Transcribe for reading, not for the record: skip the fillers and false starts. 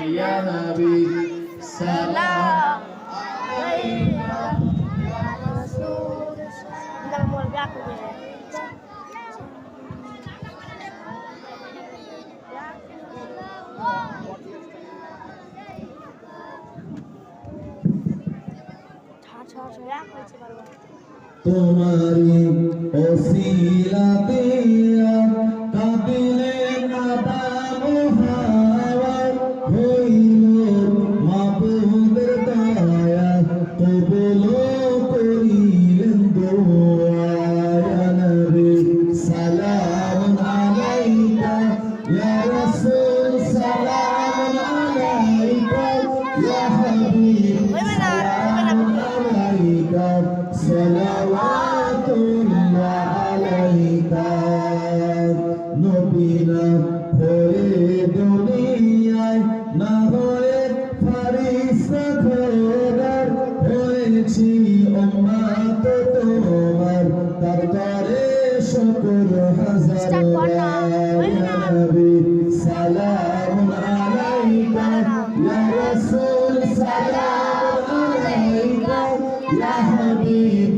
ইয়া নবী সালাম আলাইকা ইয়া রাসূল তোমারি ওসিলাতে কাবিলে আদম হাওয়া হইল মাবুদের দয়া কবুল করিলেন দোয়া ইয়া নবী সালাম আলাইকা ইয়া রাসূল সালাম আলাইকা ইয়া হাবিব সালাম আলাইকা সালাওয়াতুল্লাহ আলাইকা নবী না হয়ে দুনিয়ায় না হয়ে ফারিস্তা খোদার হয়েছি উম্মত তোমার তারপরে শুকর হাজার ইয়া নবী সালাম আলাইকা ইয়া রাসূল সালাম আলাইকা ইয়া হাবিব